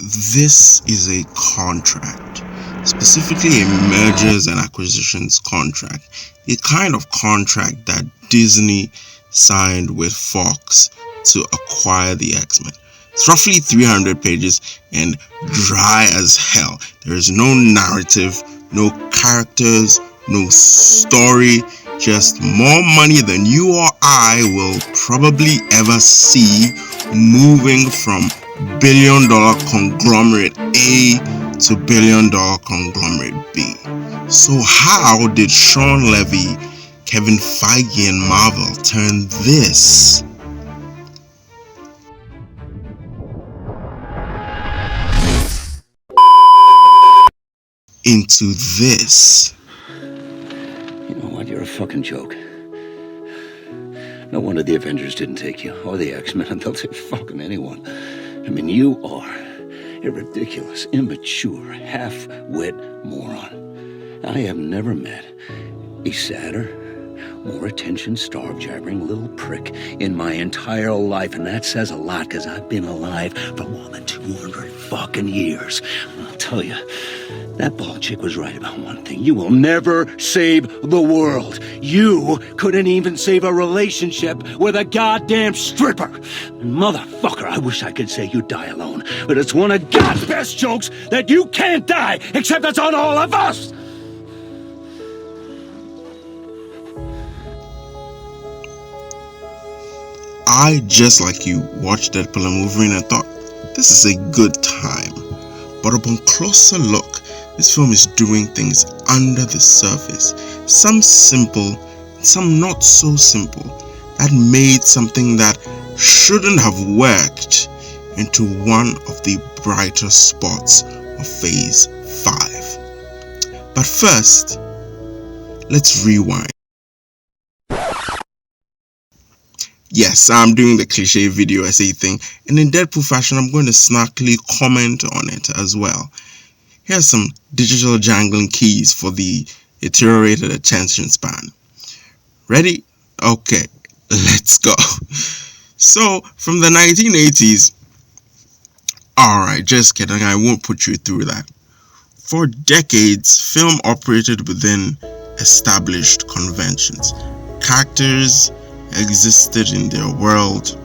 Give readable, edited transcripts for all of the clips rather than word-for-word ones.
this is a contract, specifically a mergers and acquisitions contract, a kind of contract that Disney signed with Fox to acquire the X-Men. It's roughly 300 pages and dry as hell. There is no narrative, no characters, no story, just more money than you or I will probably ever see moving from billion-dollar conglomerate A to billion-dollar conglomerate B. So how did Sean Levy, Kevin Feige, and Marvel turn this into this? You know what? You're a fucking joke. No wonder the Avengers didn't take you, or the X-Men, and they'll take fucking anyone. I mean, you are a ridiculous, immature, half-wit moron. I have never met a sadder, more attention-starved, jabbering little prick in my entire life, and that says a lot, because I've been alive for more than 200 fucking years. And I'll tell you, that bald chick was right about one thing. You will never save the world. You couldn't even save a relationship with a goddamn stripper. And motherfucker, I wish I could say you die alone, but it's one of God's best jokes that you can't die, except it's on all of us. I, just like you, watched Deadpool and Wolverine and thought, this is a good time. But upon closer look, this film is doing things under the surface. Some simple, some not so simple, that made something that shouldn't have worked into one of the brighter spots of Phase 5. But first, let's rewind. Yes, I'm doing the cliche video essay thing, and in Deadpool fashion, I'm going to snarkily comment on it as well. Here's some digital jangling keys for the deteriorated attention span. Ready? Okay, let's go. So, from the 1980s, alright, just kidding, I won't put you through that. For decades, film operated within established conventions. Characters existed in their world,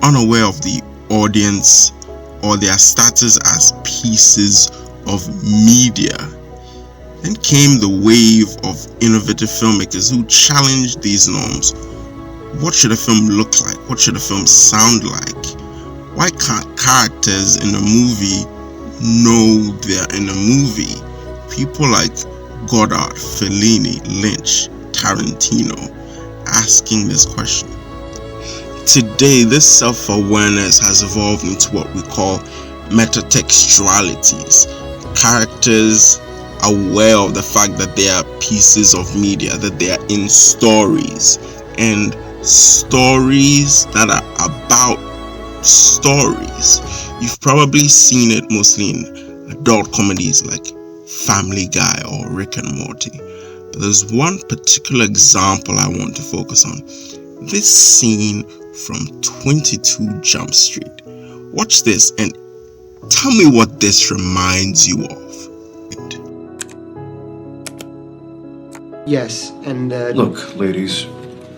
unaware of the audience or their status as pieces of media. Then came the wave of innovative filmmakers who challenged these norms. What should a film look like? What should a film sound like? Why can't characters in a movie know they're in a movie? People like Goddard, Fellini, Lynch, Tarantino asking this question. Today, this self-awareness has evolved into what we call metatextualities. Characters aware of the fact that they are pieces of media, that they are in stories, and stories that are about stories. You've probably seen it mostly in adult comedies like Family Guy or Rick and Morty. But there's one particular example I want to focus on. This scene from 22 Jump Street. Watch this and tell me what this reminds you of. Yes, and Look, ladies,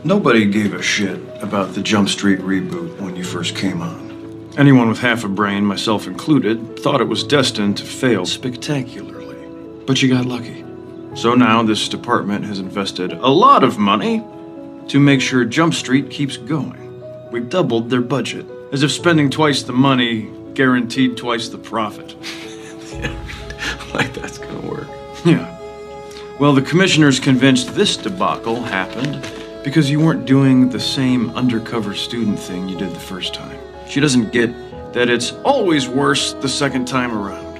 nobody gave a shit about the Jump Street reboot when you first came on. Anyone with half a brain, myself included, thought it was destined to fail spectacularly. But you got lucky. So now this department has invested a lot of money to make sure Jump Street keeps going. We've doubled their budget, as if spending twice the money guaranteed twice the profit. Like that's gonna work. Yeah. Well, the commissioner's convinced this debacle happened because you weren't doing the same undercover student thing you did the first time. She doesn't get that it's always worse the second time around.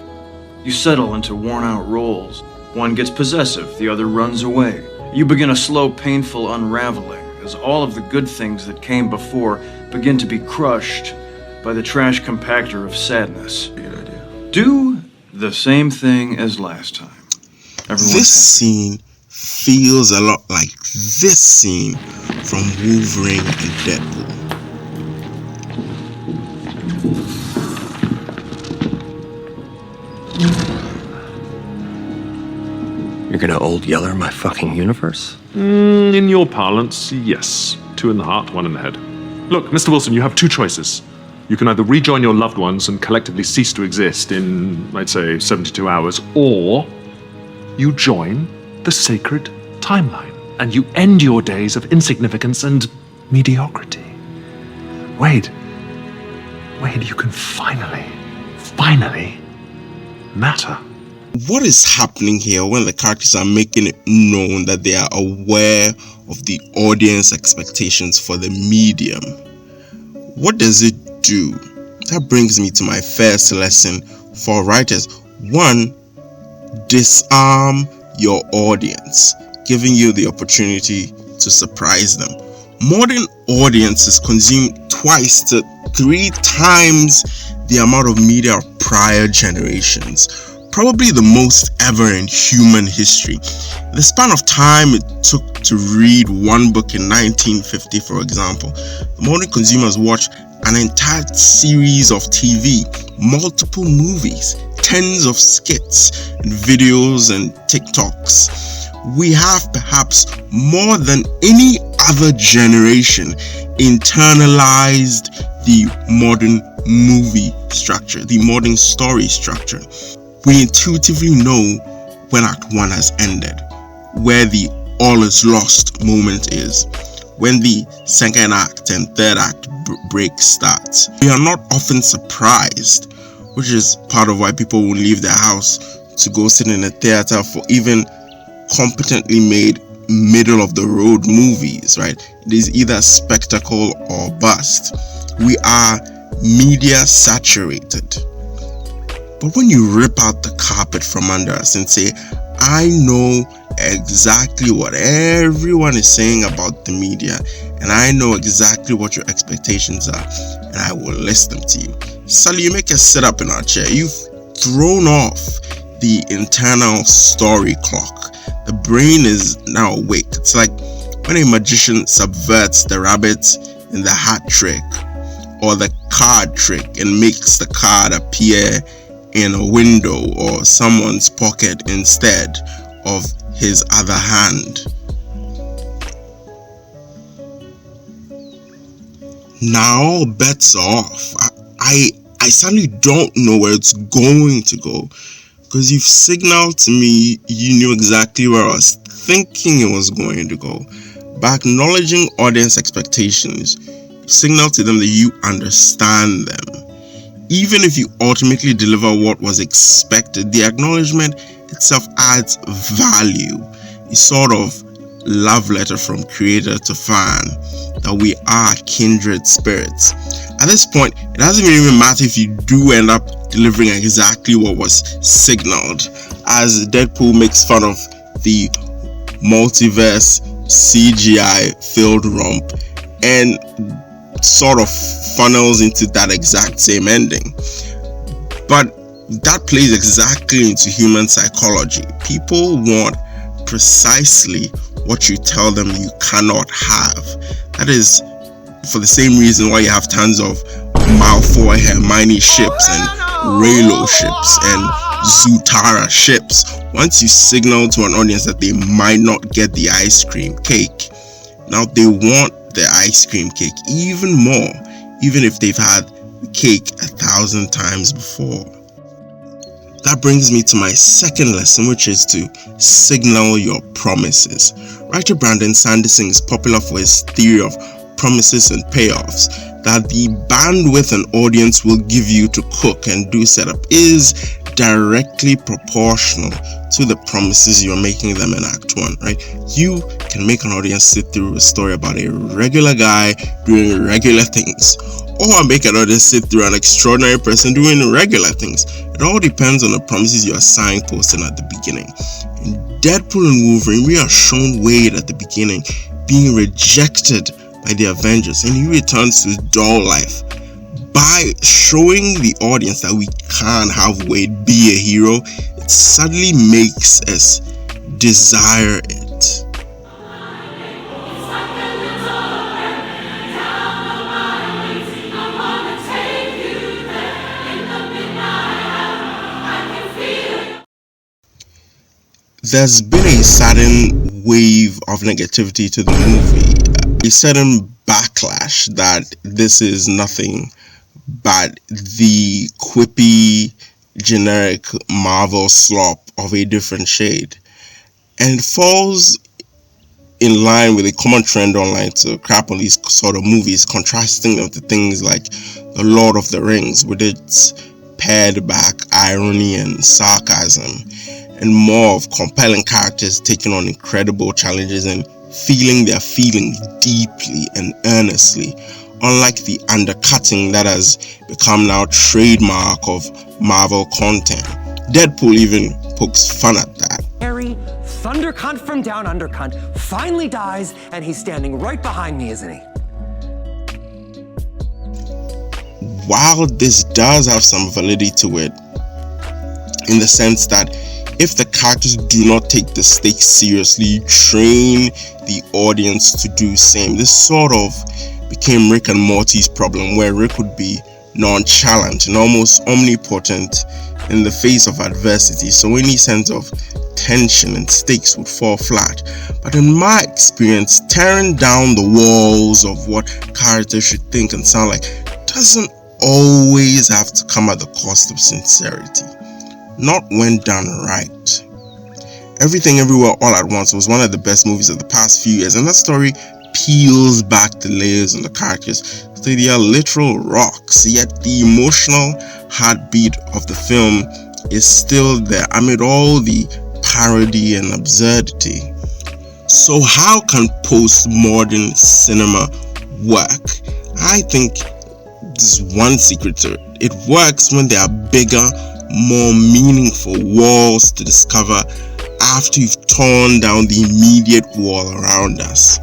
You settle into worn-out roles. One gets possessive, the other runs away. You begin a slow, painful unraveling as all of the good things that came before begin to be crushed by the trash compactor of sadness. Good idea. Do the same thing as last time. This scene feels a lot like this scene from Wolverine and Deadpool. You're gonna Old Yeller my fucking universe? In your parlance, yes. 2 in the heart, 1 in the head. Look, Mr. Wilson, you have 2 choices. You can either rejoin your loved ones and collectively cease to exist in, I'd say, 72 hours, or you join the sacred timeline and you end your days of insignificance and mediocrity. Wade, you can finally matter. What is happening here when the characters are making it known that they are aware of the audience expectations for the medium? What does it do? That brings me to my first lesson for writers. 1, disarm your audience, giving you the opportunity to surprise them. Modern audiences consume 2 to 3 times the amount of media of prior generations, probably the most ever in human history. The span of time it took to read 1 book in 1950, for example, modern consumers watch an entire series of TV, multiple movies, tens of skits, and videos and TikToks. We have perhaps more than any other generation internalized the modern movie structure, the modern story structure. We intuitively know when Act 1 has ended, where the all is lost moment is, when the second act and third act break starts. We are not often surprised, which is part of why people will leave their house to go sit in a theater for even competently made middle of the road movies, right? It is either spectacle or bust. We are media saturated. But when you rip out the carpet from under us and say, I know exactly what everyone is saying about the media, and I know exactly what your expectations are, and I will list them to you. Sally, you make us sit up in our chair. You've thrown off the internal story clock. The brain is now awake. It's like when a magician subverts the rabbit in the hat trick or the card trick and makes the card appear in a window or someone's pocket instead of his other hand. Now bets are off. I suddenly don't know where it's going to go, because you've signaled to me you knew exactly where I was thinking it was going to go. By acknowledging audience expectations, you signal to them that you understand them. Even if you ultimately deliver what was expected, the acknowledgement itself adds value. A sort of love letter from creator to fan, that we are kindred spirits. At this point, it doesn't even matter if you do end up delivering exactly what was signaled, as Deadpool makes fun of the multiverse CGI filled romp and sort of funnels into that exact same ending. But that plays exactly into human psychology. People want precisely what you tell them you cannot have. That is for the same reason why you have tons of Malfoy Hermione ships and Reylo ships and Zutara ships. Once you signal to an audience that they might not get the ice cream cake, now they want the ice cream cake even more, even if they've had the cake 1,000 times before. That brings me to my second lesson, which is to signal your promises. Writer Brandon Sanderson is popular for his theory of promises and payoffs, that the bandwidth an audience will give you to cook and do setup is directly proportional to the promises you're making them in Act 1, right? You can make an audience sit through a story about a regular guy doing regular things, or make an audience sit through an extraordinary person doing regular things. It all depends on the promises you are signposting at the beginning. In Deadpool and Wolverine, we are shown Wade at the beginning being rejected by the Avengers, and he returns to his dull life. By showing the audience that we can have Wade be a hero, it suddenly makes us desire it. there's been a sudden wave of negativity to the movie, a sudden backlash that this is nothing but the quippy, generic Marvel slop of a different shade. And it falls in line with a common trend online to crap on these sort of movies, contrasting them to things like The Lord of the Rings with its pared back irony and sarcasm, and more of compelling characters taking on incredible challenges and feeling their feelings deeply and earnestly, unlike the undercutting that has become now trademark of Marvel content. Deadpool even pokes fun at that. Harry, Thundercunt from Down Undercunt, finally dies, and he's standing right behind me, isn't he? While this does have some validity to it, in the sense that if the characters do not take the stakes seriously, train the audience to do same. This sort of became Rick and Morty's problem, where Rick would be nonchalant and almost omnipotent in the face of adversity, so any sense of tension and stakes would fall flat. But in my experience, tearing down the walls of what characters should think and sound like doesn't always have to come at the cost of sincerity, not when done right. Everything Everywhere All at Once was one of the best movies of the past few years, and that story peels back the layers on the characters so they are literal rocks, yet the emotional heartbeat of the film is still there amid all the parody and absurdity. So how can postmodern cinema work? I think there's one secret to it. It works when there are bigger, more meaningful walls to discover after you've torn down the immediate wall around us,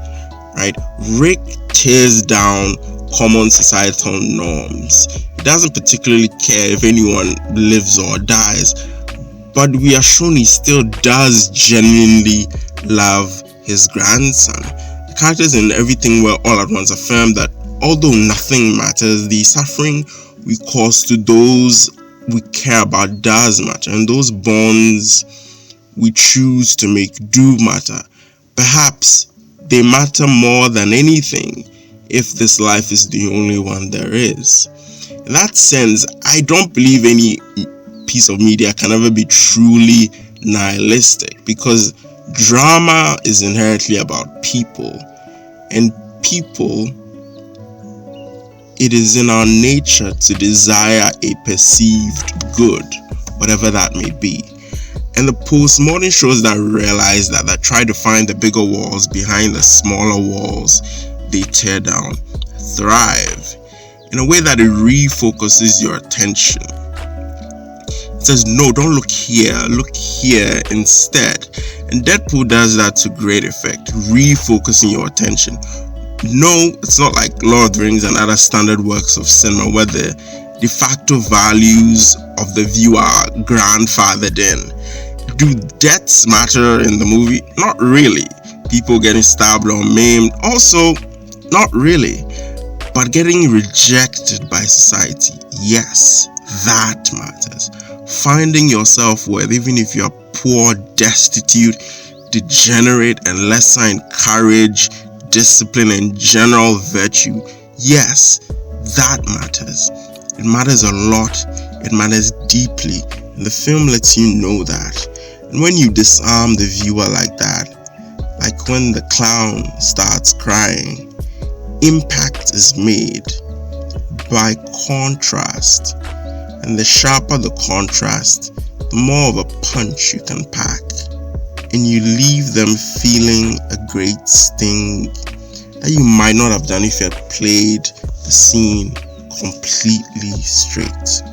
right? Rick tears down common societal norms. He doesn't particularly care if anyone lives or dies, but we are shown he still does genuinely love his grandson. The characters in Everything All at Once affirm that although nothing matters, the suffering we cause to those we care about does matter, and those bonds we choose to make do matter. Perhaps they matter more than anything if this life is the only one there is. In that sense, I don't believe any piece of media can ever be truly nihilistic, because drama is inherently about people, and people, it is in our nature to desire a perceived good, whatever that may be. And the postmodern shows that realize that try to find the bigger walls behind the smaller walls they tear down thrive in a way that it refocuses your attention. It says, no, don't look here, look here instead. And Deadpool does that to great effect, refocusing your attention. No, it's not like Lord of the Rings and other standard works of cinema where the de facto values of the viewer are grandfathered in. Do deaths matter in the movie? Not really. People getting stabbed or maimed? Also, not really. But getting rejected by society? Yes, that matters. Finding your self-worth, even if you're poor, destitute, degenerate, and lesser in courage, discipline, and general virtue, yes, that matters. It matters a lot. It matters deeply, and the film lets you know that. And when you disarm the viewer like that, like when the clown starts crying, impact is made by contrast, and the sharper the contrast, the more of a punch you can pack, and you leave them feeling a great sting that you might not have done if you had played the scene completely straight.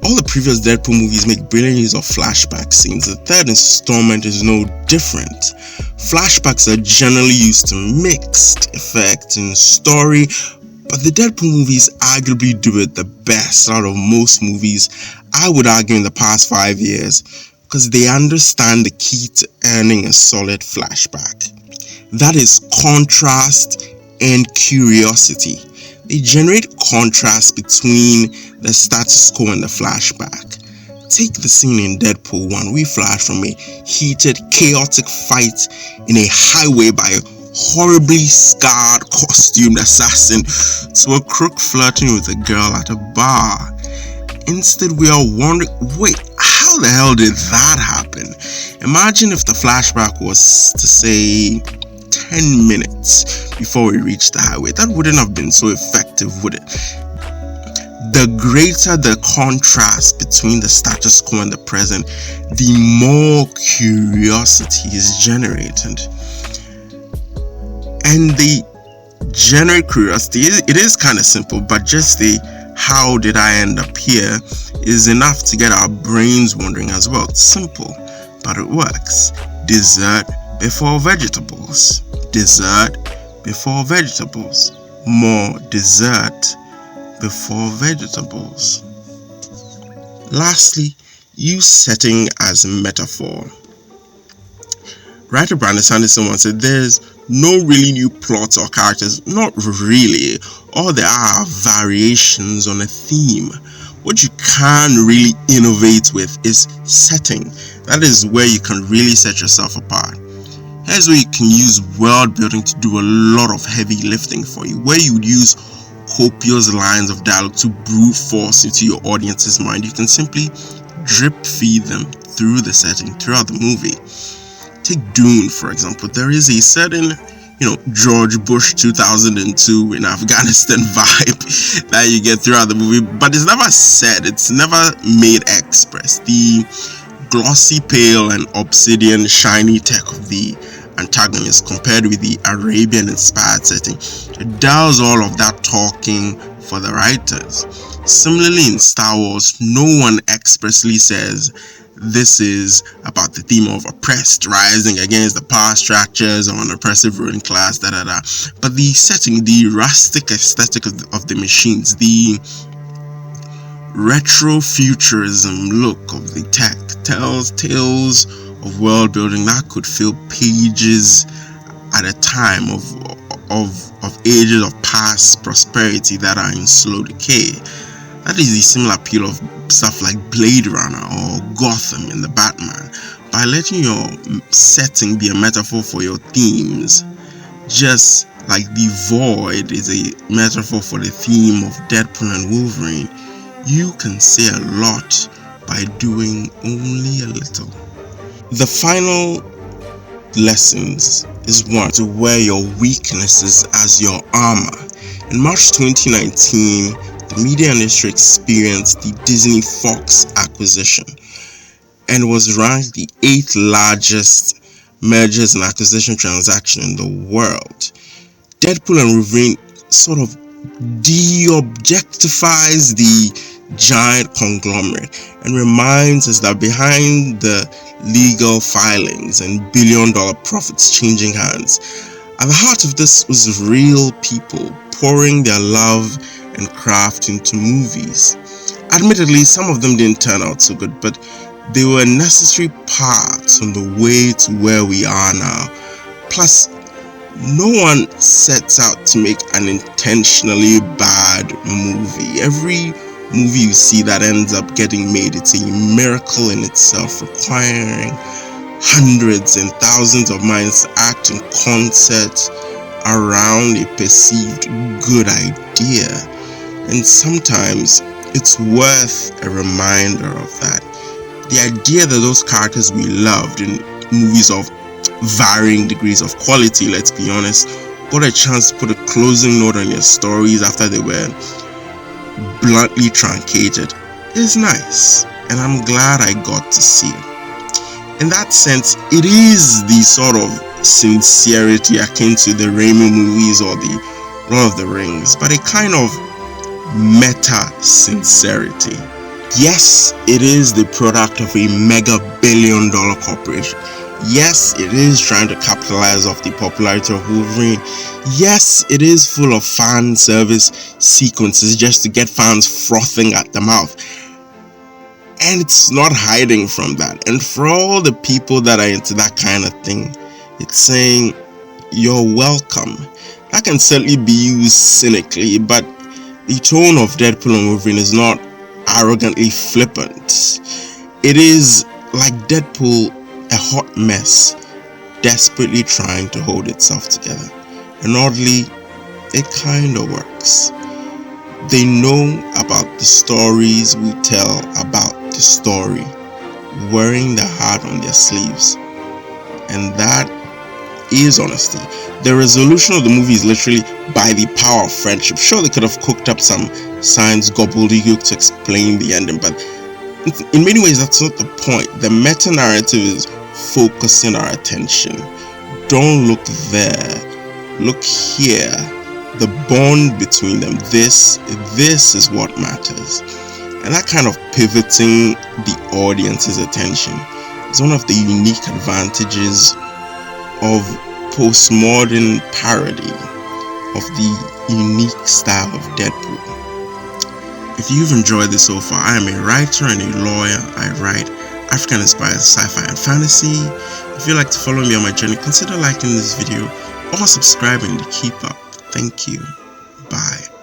All the previous Deadpool movies make brilliant use of flashback scenes. The third installment is no different. Flashbacks are generally used to mixed effect in story, but the Deadpool movies arguably do it the best out of most movies, I would argue, in the past 5 years, because they understand the key to earning a solid flashback. That is contrast and curiosity. They generate contrast between the status quo and the flashback. Take the scene in Deadpool 1. We flash from a heated, chaotic fight in a highway by a horribly scarred costumed assassin to a crook flirting with a girl at a bar. Instead, we are wondering, wait, how the hell did that happen? Imagine if the flashback was to say 10 minutes before we reached the highway. That wouldn't have been so effective, would it? The greater the contrast between the status quo and the present, the more curiosity is generated. And the generate curiosity, it is kind of simple, but just the how did I end up here is enough to get our brains wondering as well. It's simple, but it works. Dessert before vegetables. Dessert before vegetables. More dessert before vegetables. Lastly, use setting as metaphor. Writer Brandon Sanderson once said, there's no really new plots or characters. Not really. All there are variations on a theme. What you can really innovate with is setting. That is where you can really set yourself apart. Here's where you can use world building to do a lot of heavy lifting for you, where you would use copious lines of dialogue to brute force into your audience's mind. You can simply drip feed them through the setting throughout the movie. Take Dune, for example. There is a certain, George Bush 2002 in Afghanistan vibe that you get throughout the movie, but it's never said, it's never made express. The glossy pale and obsidian shiny tech of the antagonist compared with the Arabian inspired setting, it does all of that talking for the writers. Similarly, in Star Wars, no one expressly says this is about the theme of oppressed rising against the power structures or an oppressive ruling class, but the setting, the rustic aesthetic of the machines, the retro-futurism look of the tech tells tales of world building that could fill pages at a time of ages of past prosperity that are in slow decay. That is the similar appeal of stuff like Blade Runner or Gotham in the Batman. By letting your setting be a metaphor for your themes, just like the void is a metaphor for the theme of Deadpool and Wolverine, you can say a lot by doing only a little. The final lessons is one, to wear your weaknesses as your armor. In March 2019, the media industry experienced the Disney Fox acquisition and was ranked the 8th largest mergers and acquisition transaction in the world. Deadpool and Wolverine sort of de-objectifies the giant conglomerate and reminds us that behind the legal filings and billion-dollar profits changing hands, at the heart of this was real people pouring their love and craft into movies. Admittedly, some of them didn't turn out so good, but they were necessary parts on the way to where we are now. Plus, no one sets out to make an intentionally bad movie. Every movie you see that ends up getting made, it's a miracle in itself, requiring hundreds and thousands of minds to act in concert around a perceived good idea. And sometimes it's worth a reminder of that. The idea that those characters we loved in movies of varying degrees of quality, let's be honest, got a chance to put a closing note on their stories after they were bluntly truncated is nice, and I'm glad I got to see it. In that sense, it is the sort of sincerity akin to the Raimi movies or the Lord of the Rings, but a kind of meta-sincerity. Yes, it is the product of a mega billion-dollar corporation. Yes, it is trying to capitalize off the popularity of Wolverine. Yes, it is full of fan service sequences just to get fans frothing at the mouth. And it's not hiding from that. And for all the people that are into that kind of thing, it's saying, you're welcome. That can certainly be used cynically, but the tone of Deadpool and Wolverine is not arrogantly flippant. It is like Deadpool, a hot mess, desperately trying to hold itself together. And oddly, it kinda works. They know about the stories we tell about the story, wearing the heart on their sleeves. And that is honesty. The resolution of the movie is literally by the power of friendship. Sure, they could have cooked up some science gobbledygook to explain the ending, but in many ways that's not the point. The meta-narrative is focusing our attention. Don't look there, look here. The bond between them, this is what matters. And that kind of pivoting the audience's attention is one of the unique advantages of postmodern parody, of the unique style of Deadpool. If you've enjoyed this so far, I am a writer and a lawyer. I write African-inspired sci-fi and fantasy. If you'd like to follow me on my journey, consider liking this video or subscribing to keep up. Thank you. Bye.